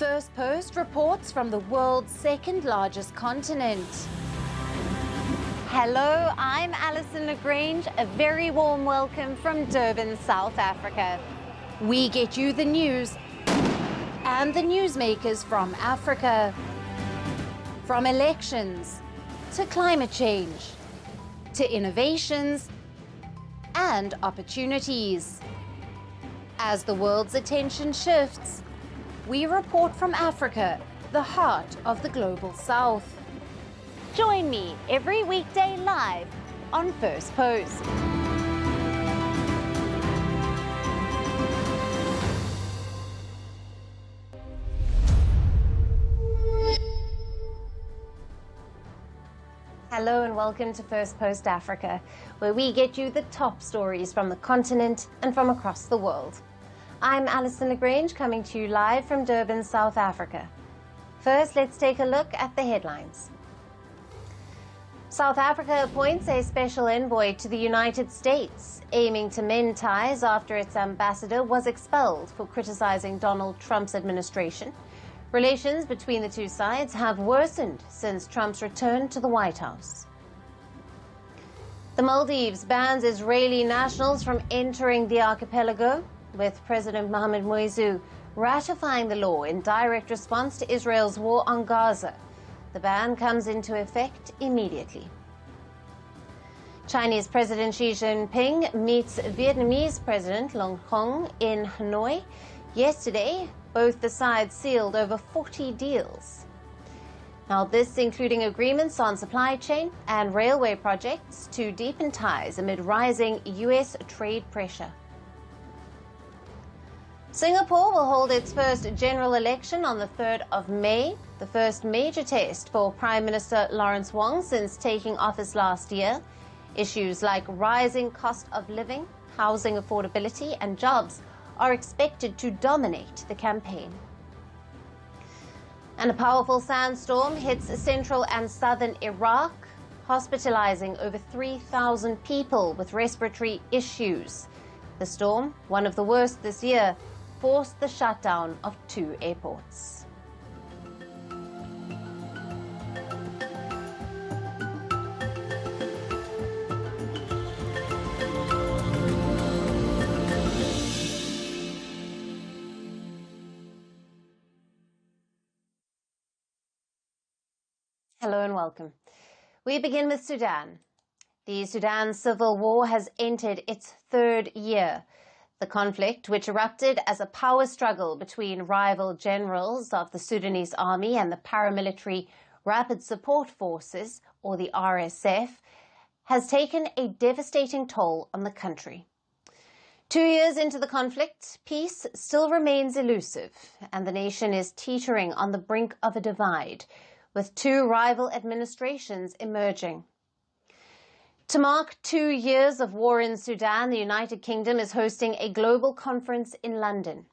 Firstpost reports from the world's second largest continent. Hello, I'm Alison Lagrange. A very warm welcome from Durban, South Africa. We get you the news and the newsmakers from Africa. From elections to climate change to innovations and opportunities. As the world's attention shifts, we report from Africa, the heart of the global south. Join me every weekday live on Firstpost. Hello and welcome to Firstpost Africa, where we get you the top stories from the continent and from across the world. I'm Alison Lagrange, coming to you live from Durban, South Africa. First, let's take a look at the headlines. South Africa appoints a special envoy to the United States, aiming to mend ties after its ambassador was expelled for criticizing Donald Trump's administration. Relations between the two sides have worsened since Trump's return to the White House. The Maldives bans Israeli nationals from entering the archipelago, with President Mohamed Hamdan ratifying the law in direct response to Israel's war on Gaza. The ban comes into effect immediately. Chinese President Xi Jinping meets Vietnamese President Long Quang in Hanoi. Yesterday, both the sides sealed over 40 deals. Now, this including agreements on supply chain and railway projects to deepen ties amid rising U.S. trade pressure. Singapore will hold its first general election on the 3rd of May, the first major test for Prime Minister Lawrence Wong since taking office last year. Issues like rising cost of living, housing affordability, and jobs are expected to dominate the campaign. And a powerful sandstorm hits central and southern Iraq, hospitalizing over 3,000 people with respiratory issues. The storm, one of the worst this year, forced the shutdown of 2 airports. Hello and welcome. We begin with Sudan. The Sudan civil war has entered its 3rd year. The conflict, which erupted as a power struggle between rival generals of the Sudanese army and the paramilitary Rapid Support Forces, or the RSF, has taken a devastating toll on the country. 2 years into the conflict, peace still remains elusive, and the nation is teetering on the brink of a divide, with 2 rival administrations emerging. To mark 2 years of war in Sudan, the United Kingdom is hosting a global conference in London.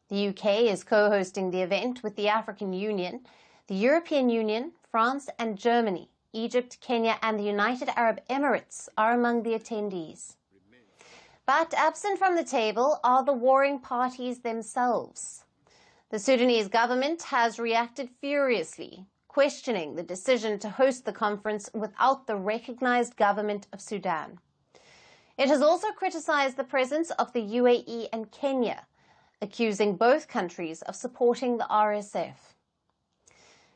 The UK is co-hosting the event with the African Union, the European Union, France and Germany. Egypt, Kenya and the United Arab Emirates are among the attendees. But absent from the table are the warring parties themselves. The Sudanese government has reacted furiously, questioning the decision to host the conference without the recognized government of Sudan. It has also criticized the presence of the UAE and Kenya, accusing both countries of supporting the RSF.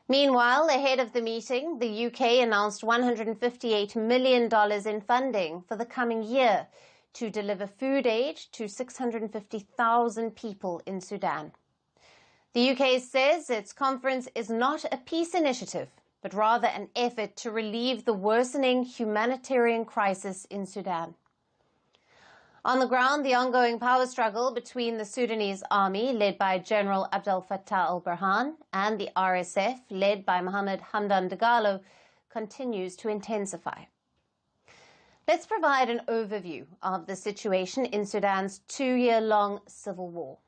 Meanwhile, ahead of the meeting, the UK announced $158 million in funding for the coming year to deliver food aid to 650,000 people in Sudan. The UK says its conference is not a peace initiative, but rather an effort to relieve the worsening humanitarian crisis in Sudan. On the ground, the ongoing power struggle between the Sudanese army, led by General Abdel Fattah al-Burhan, and the RSF, led by Mohamed Hamdan Dagalo, continues to intensify. Let's provide an overview of the situation in Sudan's 2-year-long civil war.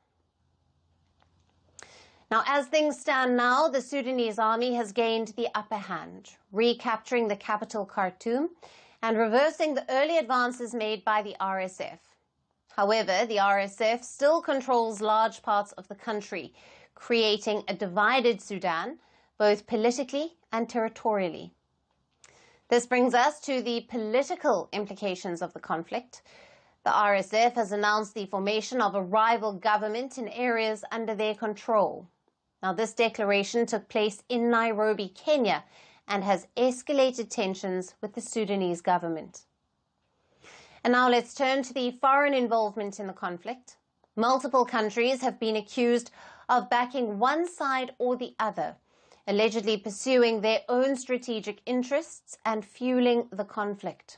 Now, as things stand now, the Sudanese army has gained the upper hand, recapturing the capital Khartoum and reversing the early advances made by the RSF. However, the RSF still controls large parts of the country, creating a divided Sudan, both politically and territorially. This brings us to the political implications of the conflict. The RSF has announced the formation of a rival government in areas under their control. Now, this declaration took place in Nairobi, Kenya, and has escalated tensions with the Sudanese government. And now let's turn to the foreign involvement in the conflict. Multiple countries have been accused of backing one side or the other, allegedly pursuing their own strategic interests and fueling the conflict.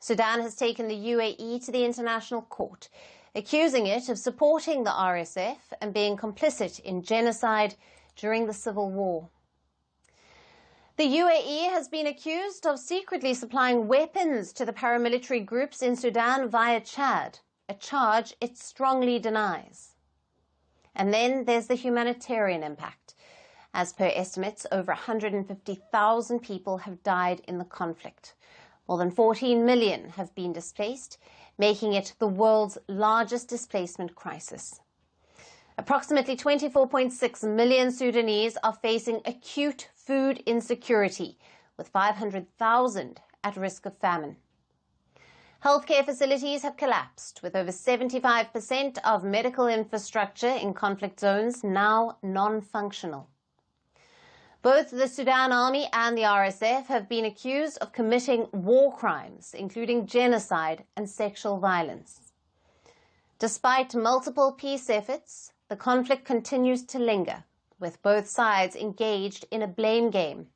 Sudan has taken the UAE to the International Court, accusing it of supporting the RSF and being complicit in genocide during the civil war. The UAE has been accused of secretly supplying weapons to the paramilitary groups in Sudan via Chad, a charge it strongly denies. And then there's the humanitarian impact. As per estimates, over 150,000 people have died in the conflict. More than 14 million have been displaced, making it the world's largest displacement crisis. Approximately 24.6 million Sudanese are facing acute food insecurity, with 500,000 at risk of famine. Healthcare facilities have collapsed, with over 75% of medical infrastructure in conflict zones now non-functional. Both the Sudan Army and the RSF have been accused of committing war crimes, including genocide and sexual violence. Despite multiple peace efforts, the conflict continues to linger, with both sides engaged in a blame game.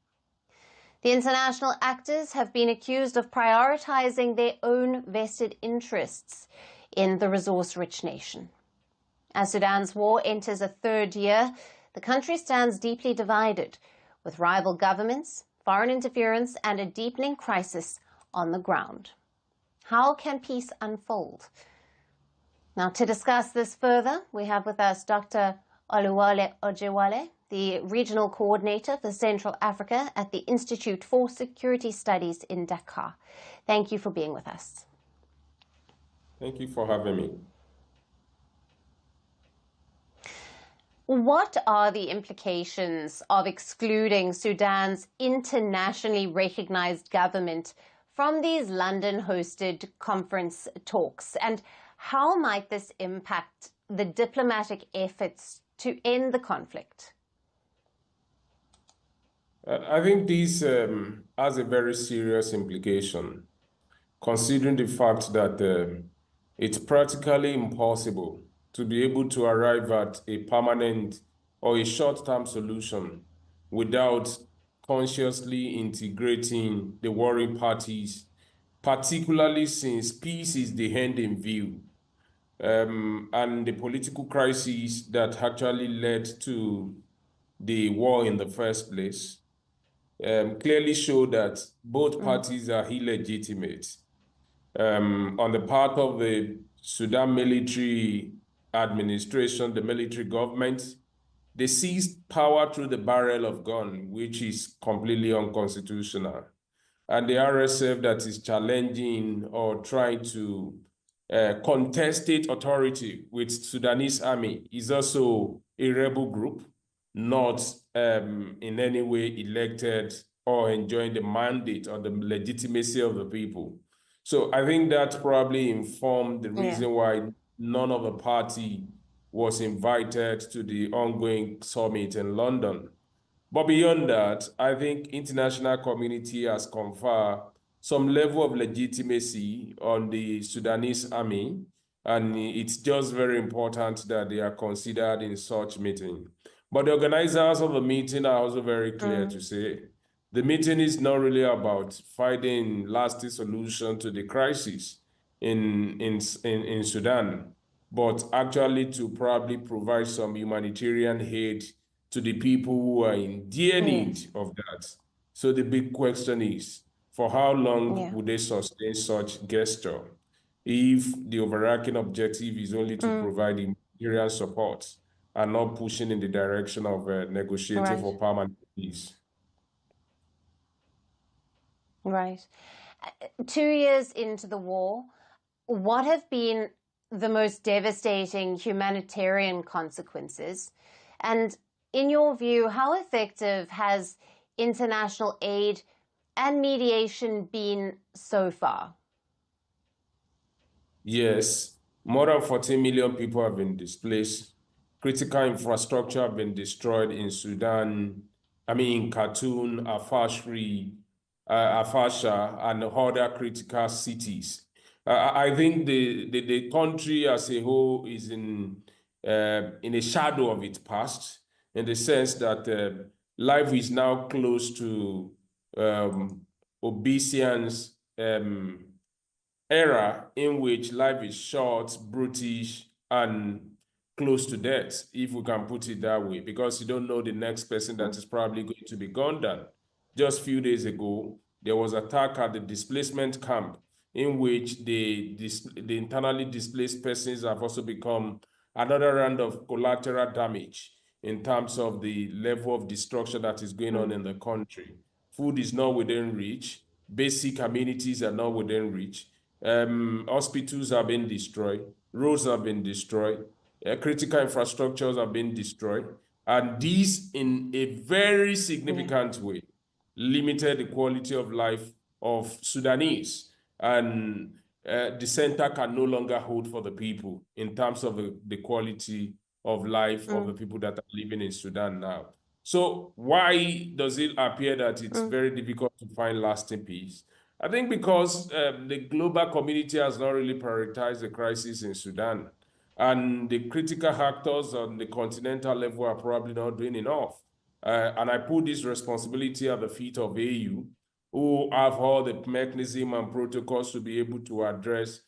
The international actors have been accused of prioritizing their own vested interests in the resource-rich nation. As Sudan's war enters a third year, the country stands deeply divided, with rival governments, foreign interference, and a deepening crisis on the ground. How can peace unfold? Now, to discuss this further, we have with us Dr. Oluwale Ojewale, the Regional Coordinator for Central Africa at the Institute for Security Studies in Dakar. Thank you for being with us. Thank you for having me. What are the implications of excluding Sudan's internationally recognized government from these London-hosted conference talks? And how might this impact the diplomatic efforts to end the conflict? I think this has a very serious implication, considering the fact that it's practically impossible to be able to arrive at a permanent or a short-term solution without consciously integrating the warring parties, particularly since peace is the end in view. And the political crisis that actually led to the war in the first place clearly show that both parties are illegitimate. On the part of the Sudan military administration, the military government, they seized power through the barrel of gun, which is completely unconstitutional. And the RSF that is challenging or trying to contest state authority with Sudanese army is also a rebel group, not in any way elected or enjoying the mandate or the legitimacy of the people. So I think that probably informed the reason why none of the party was invited to the ongoing summit in London. But beyond that, I think international community has conferred some level of legitimacy on the Sudanese army, and it's just very important that they are considered in such meeting. But the organizers of the meeting are also very clear to say the meeting is not really about finding lasting solution to the crisis in Sudan, but actually to probably provide some humanitarian aid to the people who are in dear need of that. So the big question is, for how long would they sustain such gesture if the overarching objective is only to provide humanitarian support and not pushing in the direction of negotiating for permanent peace? Right. 2 years into the war, what have been the most devastating humanitarian consequences? And in your view, how effective has international aid and mediation been so far? Yes, more than 14 million people have been displaced. Critical infrastructure have been destroyed in Sudan, in Khartoum, Afasha, and other critical cities. I think the country as a whole is in a shadow of its past, in the sense that life is now close to obeisance era in which life is short, brutish, and close to death, if we can put it that way, because you don't know the next person that is probably going to be gunned down. Just a few days ago, there was an attack at the displacement camp in which the internally displaced persons have also become another round of collateral damage in terms of the level of destruction that is going on in the country. Food is not within reach. Basic amenities are not within reach. Hospitals have been destroyed. Roads have been destroyed. Critical infrastructures have been destroyed. And these, in a very significant way, limited the quality of life of Sudanese. And the center can no longer hold for the people in terms of the quality of life of the people that are living in Sudan now. So why does it appear that it's very difficult to find lasting peace? I think because the global community has not really prioritized the crisis in Sudan. And the critical actors on the continental level are probably not doing enough. And I put this responsibility at the feet of AU, who have all the mechanism and protocols to be able to address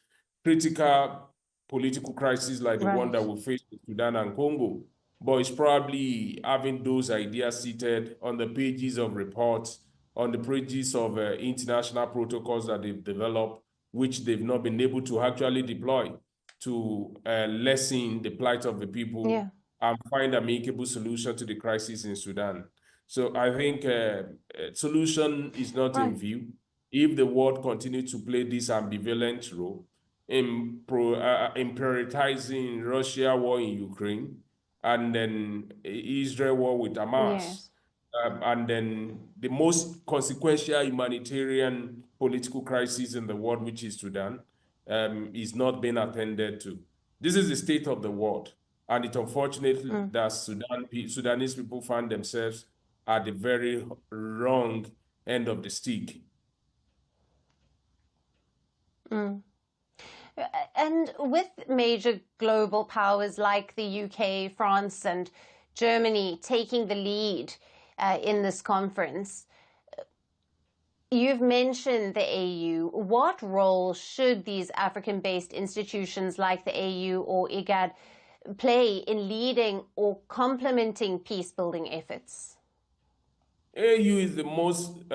critical political crises like the one that we face in Sudan and Congo. But it's probably having those ideas seated on the pages of reports, on the pages of international protocols that they've developed, which they've not been able to actually deploy to lessen the plight of the people and find amicable solution to the crisis in Sudan. So I think solution is not in view. If the world continues to play this ambivalent role in prioritizing Russia war in Ukraine, and then Israel war with Hamas, and then the most consequential humanitarian political crisis in the world, which is Sudan, is not being attended to. This is the state of the world. And it's unfortunate that Sudanese people find themselves at the very wrong end of the stick. And with major global powers like the UK, France, and Germany taking the lead in this conference, you've mentioned the AU. What role should these African-based institutions like the AU or IGAD play in leading or complementing peace-building efforts? AU is the most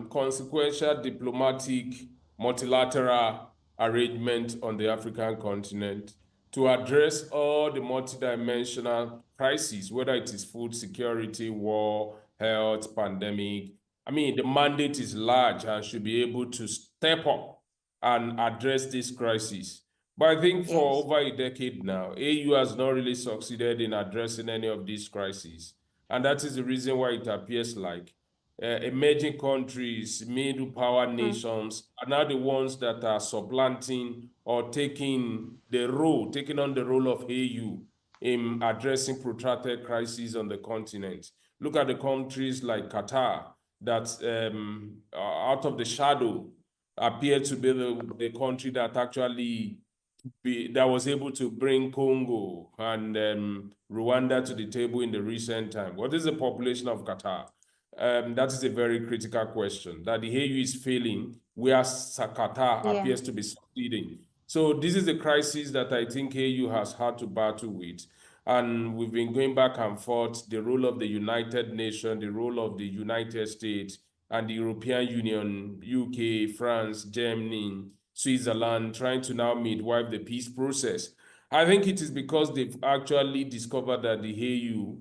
consequential diplomatic multilateral arrangement on the African continent to address all the multidimensional crises, whether it is food security, war, health, pandemic. The mandate is large and should be able to step up and address this crisis. But I think for over a decade now, AU has not really succeeded in addressing any of these crises. And that is the reason why it appears like emerging countries, middle power nations are now the ones that are supplanting or taking on the role of AU in addressing protracted crises on the continent. Look at the countries like Qatar that out of the shadow appear to be the country that actually that was able to bring Congo and Rwanda to the table in the recent time. What is the population of Qatar? That is a very critical question, that the AU is failing where Qatar appears to be succeeding. So this is a crisis that I think AU has had to battle with. And we've been going back and forth, the role of the United Nations, the role of the United States and the European Union, UK, France, Germany, Switzerland, trying to now midwife the peace process. I think it is because they've actually discovered that the AU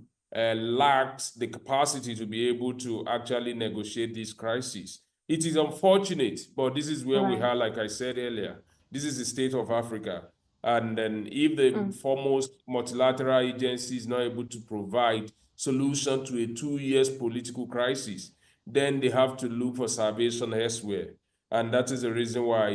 lacks the capacity to be able to actually negotiate this crisis. It is unfortunate, but this is where we are, like I said earlier. This is the state of Africa. And then if the foremost multilateral agency is not able to provide solution to a 2 years political crisis, then they have to look for salvation elsewhere. And that is the reason why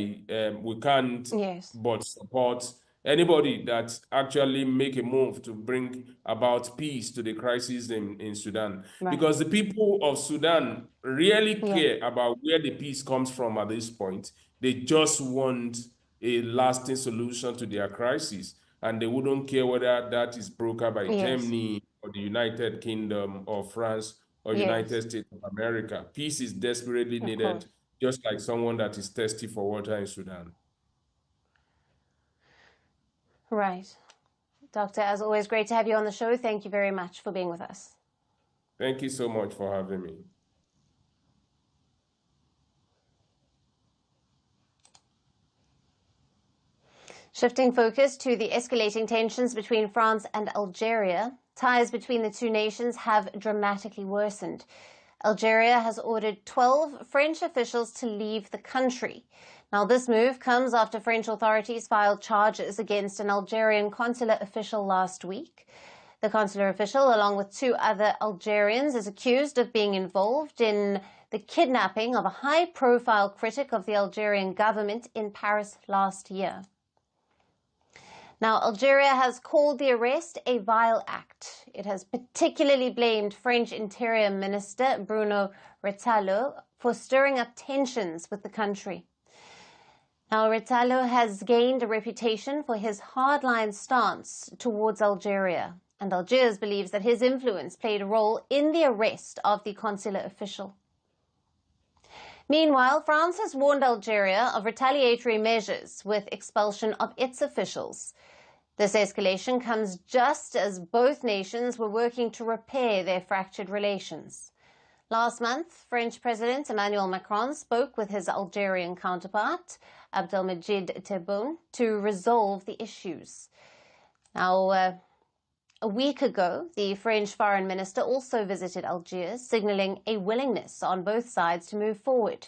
we can't but support anybody that actually make a move to bring about peace to the crisis in Sudan. Because the people of Sudan really care about where the peace comes from at this point. They just want a lasting solution to their crisis. And they wouldn't care whether that is brokered by Germany or the United Kingdom or France or United States of America. Peace is desperately needed, just like someone that is thirsty for water in Sudan. Right. Doctor, as always, great to have you on the show. Thank you very much for being with us. Thank you so much for having me. Shifting focus to the escalating tensions between France and Algeria, ties between the two nations have dramatically worsened. Algeria has ordered 12 French officials to leave the country. Now, this move comes after French authorities filed charges against an Algerian consular official last week. The consular official, along with 2 other Algerians, is accused of being involved in the kidnapping of a high-profile critic of the Algerian government in Paris last year. Now, Algeria has called the arrest a vile act. It has particularly blamed French Interior Minister Bruno Retailleau for stirring up tensions with the country. Now, Retailleau has gained a reputation for his hardline stance towards Algeria, and Algiers believes that his influence played a role in the arrest of the consular official. Meanwhile, France has warned Algeria of retaliatory measures with expulsion of its officials. This escalation comes just as both nations were working to repair their fractured relations. Last month, French President Emmanuel Macron spoke with his Algerian counterpart, Abdelmajid Tebboune, to resolve the issues. Now, a week ago, the French foreign minister also visited Algiers, signaling a willingness on both sides to move forward.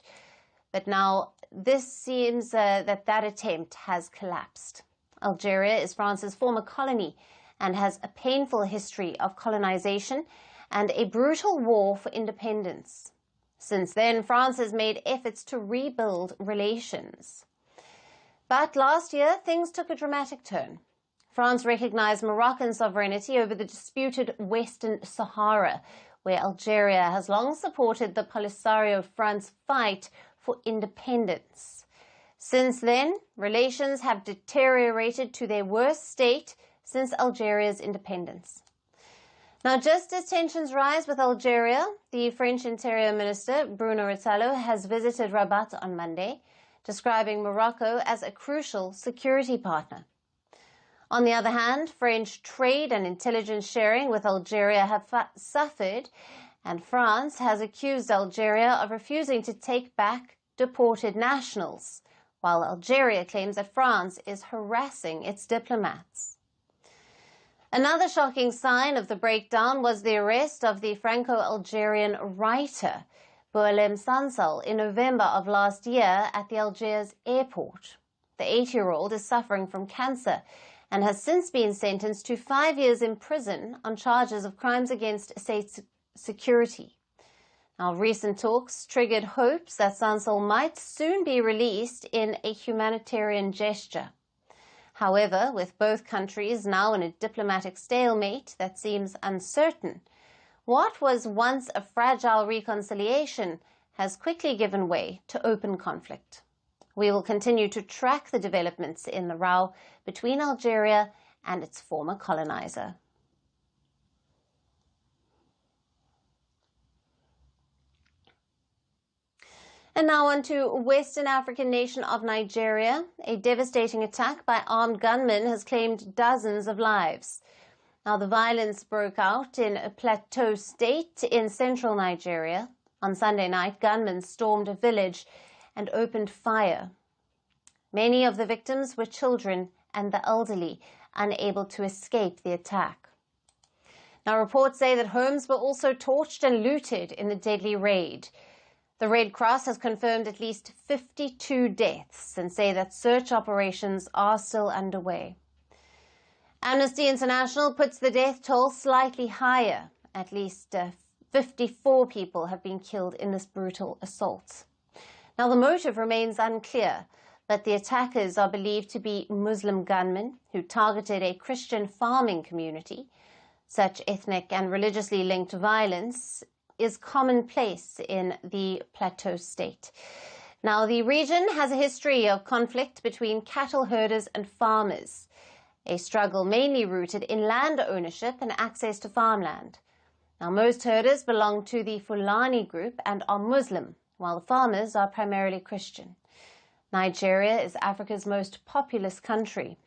But now, this seems that attempt has collapsed. Algeria is France's former colony and has a painful history of colonization and a brutal war for independence. Since then, France has made efforts to rebuild relations. But last year, things took a dramatic turn. France recognized Moroccan sovereignty over the disputed Western Sahara, where Algeria has long supported the Polisario Front's fight for independence. Since then, relations have deteriorated to their worst state since Algeria's independence. Now, just as tensions rise with Algeria, the French Interior Minister, Bruno Retailleau, has visited Rabat on Monday, describing Morocco as a crucial security partner. On the other hand, French trade and intelligence sharing with Algeria have suffered, and France has accused Algeria of refusing to take back deported nationals, while Algeria claims that France is harassing its diplomats. Another shocking sign of the breakdown was the arrest of the Franco-Algerian writer, Boualem Sansal, in November of last year at the Algiers airport. The 8-year-old is suffering from cancer and has since been sentenced to 5 years in prison on charges of crimes against state security. Now, recent talks triggered hopes that Sansal might soon be released in a humanitarian gesture. However, with both countries now in a diplomatic stalemate that seems uncertain, what was once a fragile reconciliation has quickly given way to open conflict. We will continue to track the developments in the row between Algeria and its former colonizer. And now on to Western African nation of Nigeria. A devastating attack by armed gunmen has claimed dozens of lives. Now, the violence broke out in a plateau state in central Nigeria. On Sunday night, gunmen stormed a village and opened fire. Many of the victims were children and the elderly, unable to escape the attack. Now, reports say that homes were also torched and looted in the deadly raid. The Red Cross has confirmed at least 52 deaths and say that search operations are still underway. Amnesty International puts the death toll slightly higher. At least 54 people have been killed in this brutal assault. Now, the motive remains unclear, but the attackers are believed to be Muslim gunmen who targeted a Christian farming community. Such ethnic and religiously linked violence is commonplace in the Plateau state. Now, the region has a history of conflict between cattle herders and farmers, a struggle mainly rooted in land ownership and access to farmland. Now, most herders belong to the Fulani group and are Muslim, while the farmers are primarily Christian. Nigeria is Africa's most populous country.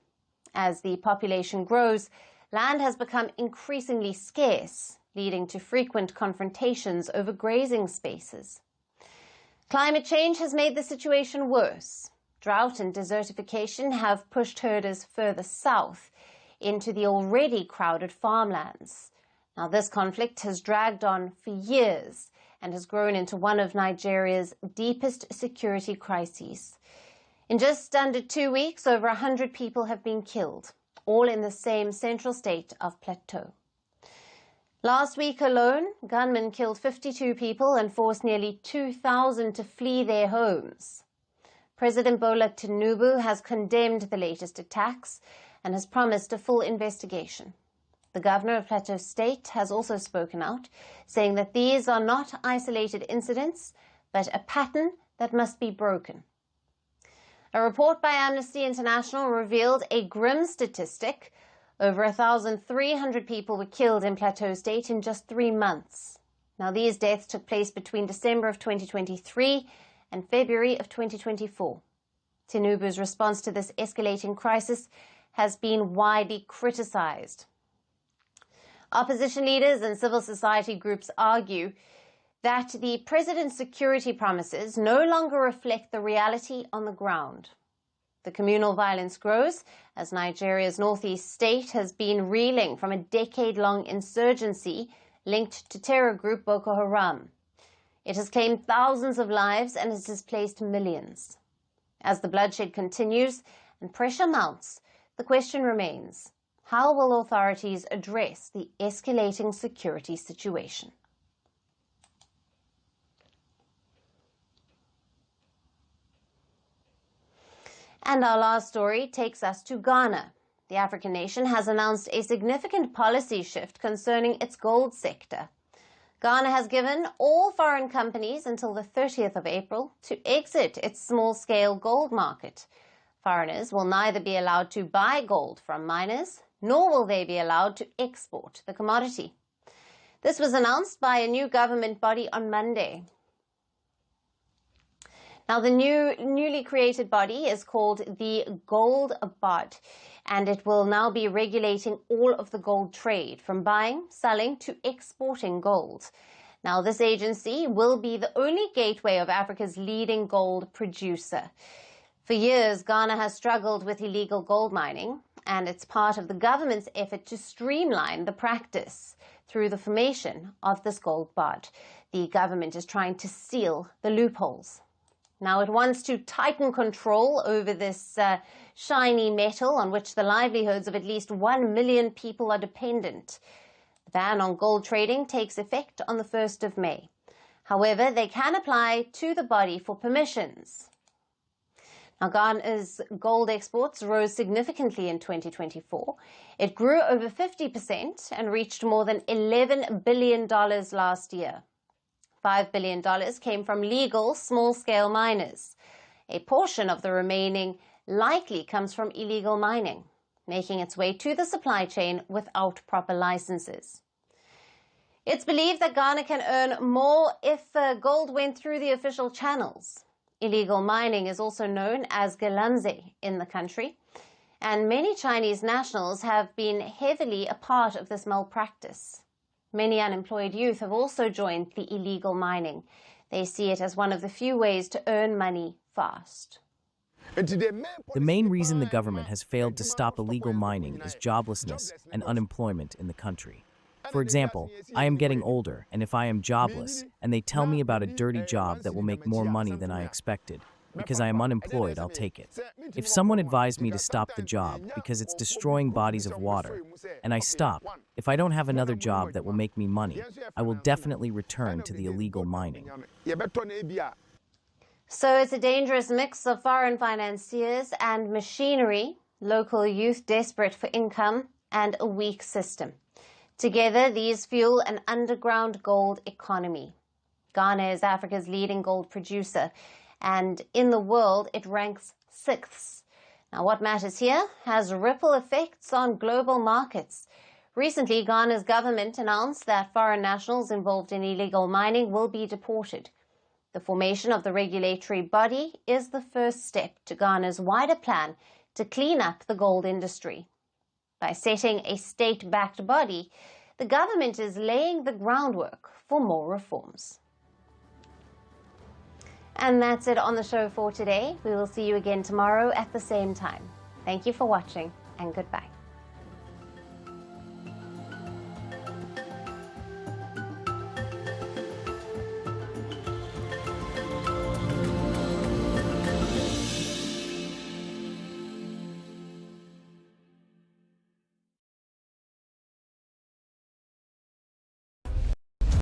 As the population grows, land has become increasingly scarce, leading to frequent confrontations over grazing spaces. Climate change has made the situation worse. Drought and desertification have pushed herders further south into the already crowded farmlands. Now, this conflict has dragged on for years and has grown into one of Nigeria's deepest security crises. In just under 2 weeks, over 100 people have been killed, all in the same central state of Plateau. Last week alone, gunmen killed 52 people and forced nearly 2,000 to flee their homes. President Bola Tinubu has condemned the latest attacks and has promised a full investigation. The governor of Plateau State has also spoken out, saying that these are not isolated incidents, but a pattern that must be broken. A report by Amnesty International revealed a grim statistic. Over 1,300 people were killed in Plateau State in just 3 months. Now, these deaths took place between December of 2023 and February of 2024. Tinubu's response to this escalating crisis has been widely criticized. Opposition leaders and civil society groups argue that the president's security promises no longer reflect the reality on the ground. The communal violence grows as Nigeria's northeast state has been reeling from a decade-long insurgency linked to terror group Boko Haram. It has claimed thousands of lives and has displaced millions. As the bloodshed continues and pressure mounts, the question remains: how will authorities address the escalating security situation? And our last story takes us to Ghana. The African nation has announced a significant policy shift concerning its gold sector. Ghana has given all foreign companies until the 30th of April to exit its small-scale gold market. Foreigners will neither be allowed to buy gold from miners, nor will they be allowed to export the commodity. This was announced by a new government body on Monday. Now, the newly created body is called the Gold Board, and it will now be regulating all of the gold trade, from buying, selling to exporting gold. Now, this agency will be the only gateway of Africa's leading gold producer. For years, Ghana has struggled with illegal gold mining, and it's part of the government's effort to streamline the practice through the formation of this gold board. The government is trying to seal the loopholes. Now, it wants to tighten control over this shiny metal on which the livelihoods of at least 1 million people are dependent. The ban on gold trading takes effect on the 1st of May. However, they can apply to the body for permissions. Now, Ghana's gold exports rose significantly in 2024. It grew over 50% and reached more than $11 billion last year. $5 billion came from legal small-scale miners. A portion of the remaining likely comes from illegal mining, making its way to the supply chain without proper licenses. It's believed that Ghana can earn more if gold went through the official channels. Illegal mining is also known as galamsey in the country, and many Chinese nationals have been heavily a part of this malpractice. Many unemployed youth have also joined the illegal mining. They see it as one of the few ways to earn money fast. The main reason the government has failed to stop illegal mining is joblessness and unemployment in the country. For example, I am getting older, and if I am jobless, and they tell me about a dirty job that will make more money than I expected, because I am unemployed, I'll take it. If someone advised me to stop the job because it's destroying bodies of water, and I stop, if I don't have another job that will make me money, I will definitely return to the illegal mining. So it's a dangerous mix of foreign financiers and machinery, local youth desperate for income, and a weak system. Together, these fuel an underground gold economy. Ghana is Africa's leading gold producer, and in the world, it ranks 6th. Now, what matters here has ripple effects on global markets. Recently, Ghana's government announced that foreign nationals involved in illegal mining will be deported. The formation of the regulatory body is the first step to Ghana's wider plan to clean up the gold industry. By setting a state-backed body, the government is laying the groundwork for more reforms. And that's it on the show for today. We will see you again tomorrow at the same time. Thank you for watching, and goodbye.